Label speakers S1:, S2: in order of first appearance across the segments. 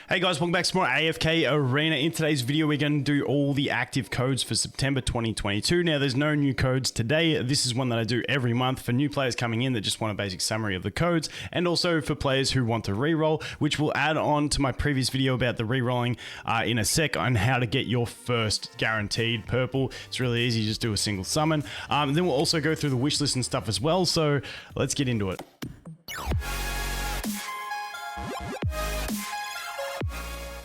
S1: Hey guys, welcome back to more AFK Arena. In today's video, we're going to do all the active codes for September 2022. Now, there's no new codes today. This is one that I do every month for new players coming in that just want a basic summary of the codes, and also for players who want to reroll, which will add on to my previous video about the rerolling in a sec on how to get your first guaranteed purple. It's really easy, just do a single summon. Then we'll also go through the wish list and stuff as well, so let's get into it.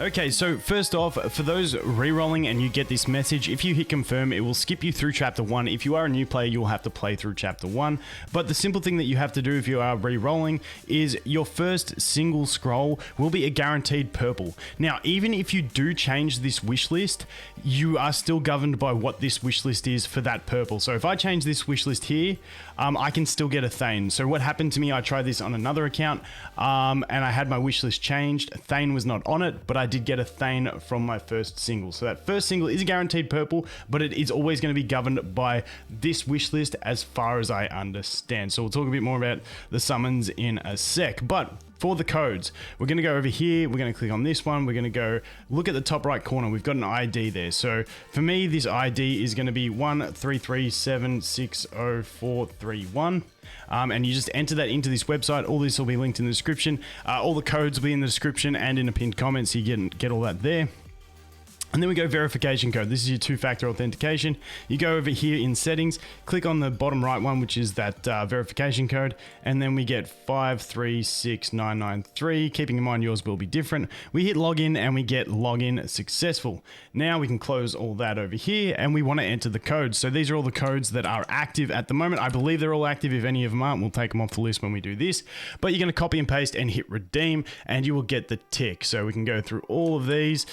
S1: Okay, so first off, for those re-rolling and you get this message, if you hit confirm, it will skip you through chapter 1. If you are a new player, you'll have to play through chapter 1. But the simple thing that you have to do if you are re-rolling is your first single scroll will be a guaranteed purple. Now, even if you do change this wish list, you are still governed by what this wish list is for that purple. So if I change this wish list here, I can still get a Thane. So what happened to me, I tried this on another account, and I had my wish list changed. Thane was not on it, but I did get a Thane from my first single. So that first single is a guaranteed purple, but it is always going to be governed by this wish list as far as I understand. So we'll talk a bit more about the summons in a sec. But for the codes, we're going to go over here, we're going to click on this one, we're going to go look at the top right corner, we've got an ID there. So for me, this ID is going to be 133760431. And you just enter that into this website. All this will be linked in the description. All the codes will be in the description and in a pinned comment, so you get all that there. And then we go verification code. This is your two-factor authentication. You go over here in settings, click on the bottom right one, which is that verification code, and then we get 536993. Keeping in mind yours will be different. We hit login and we get login successful. Now we can close all that over here and we want to enter the codes. So these are all the codes that are active at the moment. I believe they're all active. If any of them aren't, we'll take them off the list when we do this. But you're going to copy and paste and hit redeem and you will get the tick. So we can go through all of these,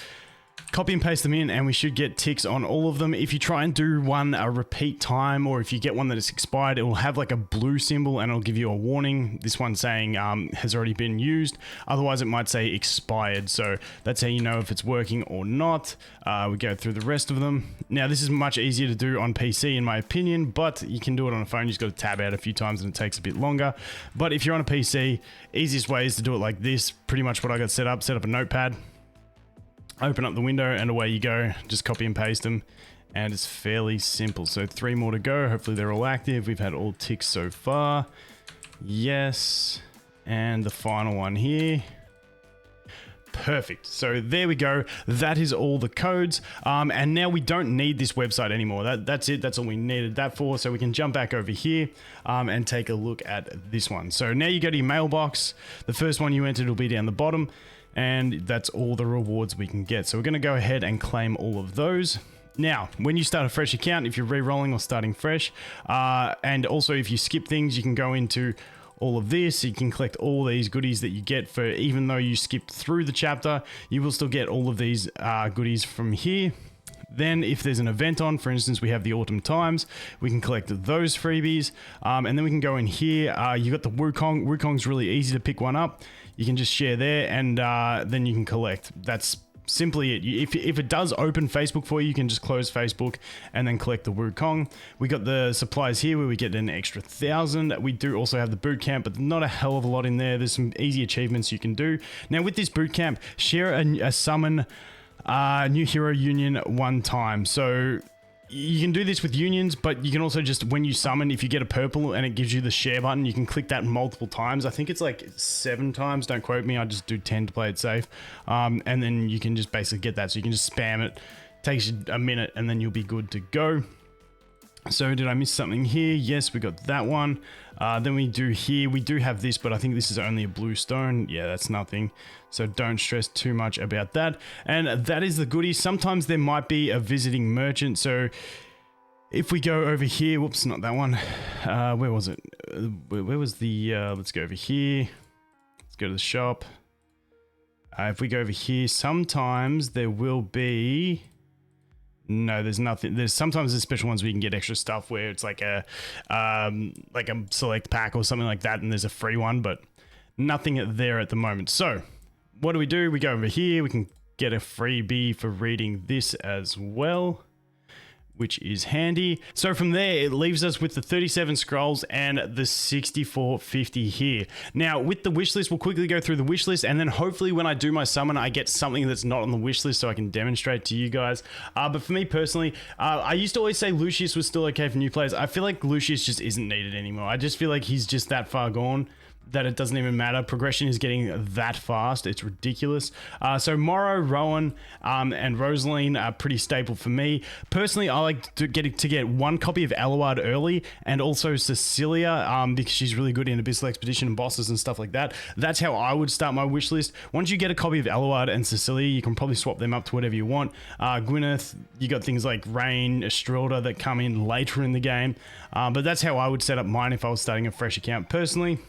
S1: copy and paste them in, and we should get ticks on all of them. If you try and do one a repeat time, or if you get one that is expired, it will have like a blue symbol and it'll give you a warning. This one saying has already been used. Otherwise, it might say expired. So that's how you know if it's working or not. We go through the rest of them. Now, this is much easier to do on PC, in my opinion, but you can do it on a phone. You just got to tab out a few times and it takes a bit longer. But if you're on a PC, easiest way is to do it like this. Pretty much what I got set up a notepad. Open up the window and away you go. Just copy and paste them and it's fairly simple. So 3 more to go. Hopefully they're all active. We've had all ticks so far. Yes. And the final one here. Perfect. So there we go. That is all the codes. And now we don't need this website anymore. That's it. That's all we needed that for. So we can jump back over here and take a look at this one. So now you go to your mailbox. The first one you entered will be down the bottom. And that's all the rewards we can get. So we're going to go ahead and claim all of those. Now, when you start a fresh account, if you're re-rolling or starting fresh, and also if you skip things, you can go into all of this. You can collect all these goodies that you get for, even though you skipped through the chapter, you will still get all of these goodies from here. Then if there's an event on, for instance, we have the Autumn Times, we can collect those freebies. And then we can go in here. You got the Wukong. Wukong's really easy to pick one up. You can just share there and then you can collect. That's simply it. If it does open Facebook for you, you can just close Facebook and then collect the Wukong. We got the supplies here where we get an extra 1,000. We do also have the boot camp, but not a hell of a lot in there. There's some easy achievements you can do. Now with this boot camp, share a summon new hero union 1 time. So you can do this with unions, but you can also just, when you summon, if you get a purple and it gives you the share button, you can click that multiple times. I think it's like 7 times, don't quote me, I just do 10 to play it safe. And then you can just basically get that. So you can just spam it, takes you a minute and then you'll be good to go. So did I miss something here? Yes, we got that one. Then we do here, we do have this, but I think this is only a blue stone. Yeah, that's nothing. So don't stress too much about that. And that is the goodie. Sometimes there might be a visiting merchant. So if we go over here, whoops, not that one. Where was it? Where was the, let's go over here. Let's go to the shop. If we go over here, sometimes there will be... No, there's nothing. Sometimes there's special ones where you can get extra stuff where it's like a select pack or something like that, and there's a free one, but nothing there at the moment. So what do? We go over here. We can get a freebie for reading this as well. which is handy. So from there, it leaves us with the 37 scrolls and the 6450 here. Now, with the wish list, we'll quickly go through the wish list, and then hopefully when I do my summon, I get something that's not on the wish list so I can demonstrate to you guys. But for me personally, I used to always say Lucius was still okay for new players. I feel like Lucius just isn't needed anymore. I just feel like he's just that far gone that it doesn't even matter. Progression is getting that fast. It's ridiculous. So Morrow, Rowan, and Rosaline are pretty staple for me. Personally, I like to get one copy of Aluard early, and also Cecilia, because she's really good in Abyssal Expedition and bosses and stuff like that. That's how I would start my wish list. Once you get a copy of Aluard and Cecilia, you can probably swap them up to whatever you want. Gwyneth, you got things like Rain, Estrelda that come in later in the game. But that's how I would set up mine if I was starting a fresh account personally.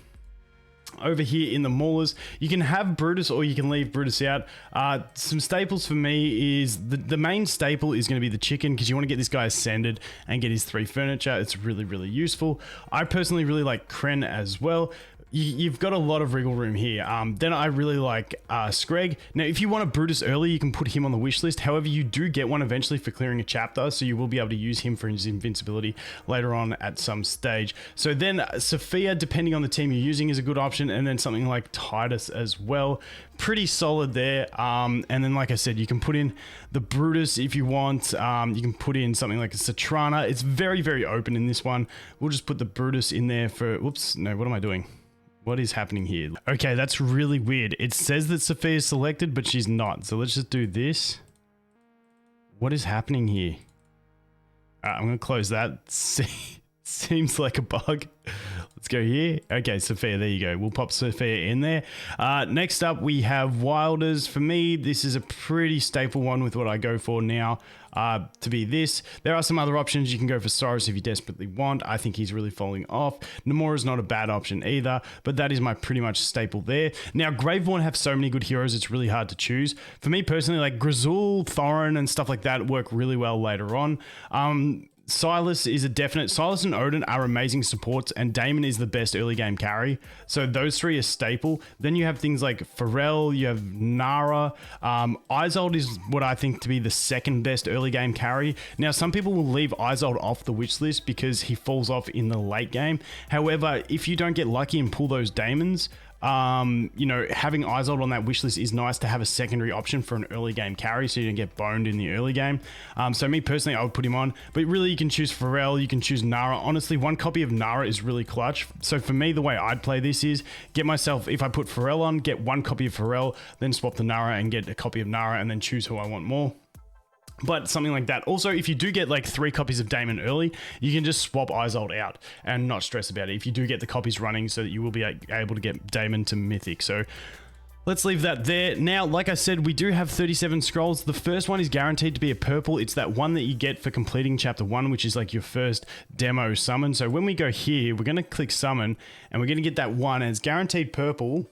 S1: Over here in the Maulers, you can have Brutus or you can leave Brutus out. Some staples for me is the main staple is going to be the chicken, because you want to get this guy ascended and get his 3 furniture. It's really, really useful. I personally really like Kren as well. You've got a lot of wriggle room here. Then I really like Screg. Now, if you want a Brutus early, you can put him on the wish list. However, you do get one eventually for clearing a chapter, so you will be able to use him for his invincibility later on at some stage. So then Sophia, depending on the team you're using, is a good option, and then something like Titus as well. Pretty solid there. And then, like I said, you can put in the Brutus if you want. You can put in something like a Citrana. It's very, very open in this one. We'll just put the Brutus in there for... Whoops, no, what am I doing? What is happening here? Okay, that's really weird. It says that Sophia is selected, but she's not. So let's just do this. What is happening here? I'm going to close that. Seems like a bug. Let's go here. Okay, Sophia, there you go. We'll pop Sophia in there. Next up, we have Wilders. For me, this is a pretty staple one with what I go for now. To be this. There are some other options. You can go for Soros if you desperately want. I think he's really falling off. Nomura's not a bad option either, but that is my pretty much staple there. Now, Graveborn have so many good heroes, it's really hard to choose. For me personally, like Grizzle, Thorin, and stuff like that work really well later on. Silas is a definite. Silas and Odin are amazing supports, and Damon is the best early game carry. So those 3 are staple. Then you have things like Pharrell, you have Nara. Isolde is what I think to be the second best early game carry. Now, some people will leave Isolde off the wish list because he falls off in the late game. However, if you don't get lucky and pull those Daemons, you know, having Isolde on that wish list is nice to have a secondary option for an early game carry, so you don't get boned in the early game. So me personally, I would put him on, but really you can choose Pharrell, you can choose Nara. Honestly, one copy of Nara is really clutch. So for me, the way I'd play this is get myself, if I put Pharrell on, get one copy of Pharrell, then swap the Nara and get a copy of Nara, and then choose who I want more. But something like that. Also, if you do get like 3 copies of Daemon early, you can just swap Isolde out and not stress about it if you do get the copies running, so that you will be able to get Daemon to Mythic. So let's leave that there. Now, like I said, we do have 37 scrolls. The first one is guaranteed to be a purple. It's that one that you get for completing chapter 1, which is like your first demo summon. So when we go here, we're going to click summon, and we're going to get that one, and it's guaranteed purple.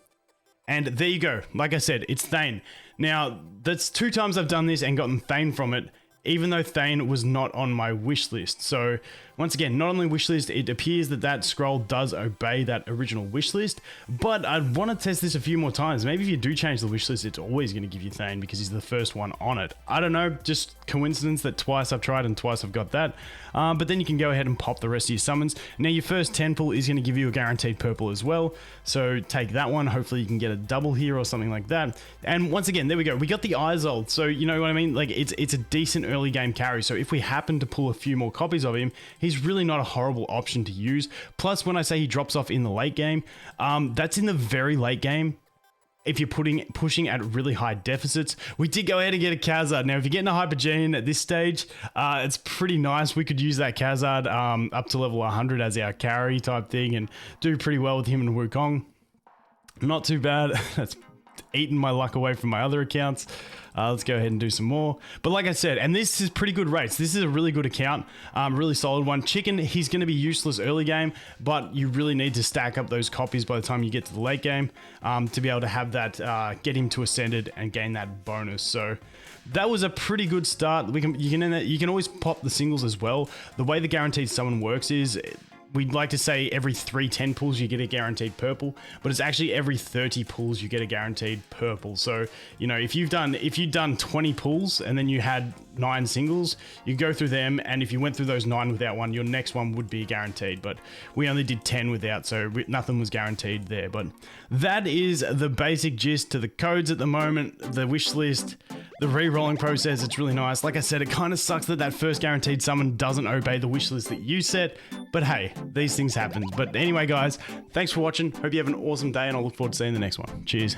S1: And there you go. Like I said, it's Thane. Now, that's 2 times I've done this and gotten Thane from it, even though Thane was not on my wish list. So once again, not on the wish list, it appears that that scroll does obey that original wish list, but I want to test this a few more times. Maybe if you do change the wish list, it's always going to give you Thane because he's the first one on it. I don't know, just coincidence that twice I've tried and twice I've got that. But then you can go ahead and pop the rest of your summons. Now your first 10 pull is going to give you a guaranteed purple as well. So take that one. Hopefully you can get a double here or something like that. And once again, there we go. We got the Isolde. So you know what I mean? Like it's a decent early game carry. So if we happen to pull a few more copies of him, he's really not a horrible option to use. Plus, when I say he drops off in the late game, that's in the very late game. If you're pushing at really high deficits. We did go ahead and get a Khazard. Now, if you're getting a Hypergene at this stage, it's pretty nice. We could use that Khazard up to level 100 as our carry type thing and do pretty well with him and Wukong. Not too bad. That's eaten my luck away from my other accounts. Let's go ahead and do some more. But like I said, and this is pretty good rates. This is a really good account, really solid one. Chicken, he's going to be useless early game, but you really need to stack up those copies by the time you get to the late game to be able to have that, get him to Ascended and gain that bonus. So that was a pretty good start. You can always pop the singles as well. The way the guaranteed summon works is we'd like to say every 3 10 pulls you get a guaranteed purple, but it's actually every 30 pulls you get a guaranteed purple. So, you know, if you've done 20 pulls and then you had 9 singles, you go through them, and if you went through those 9 without one, your next one would be guaranteed. But we only did 10 without, so nothing was guaranteed there. But that is the basic gist to the codes at the moment, the wish list, the re-rolling process. It's really nice. Like I said, it kind of sucks that first guaranteed summon doesn't obey the wish list that you set, but hey, these things happen. But anyway, guys, thanks for watching. Hope you have an awesome day, and I'll look forward to seeing the next one. Cheers.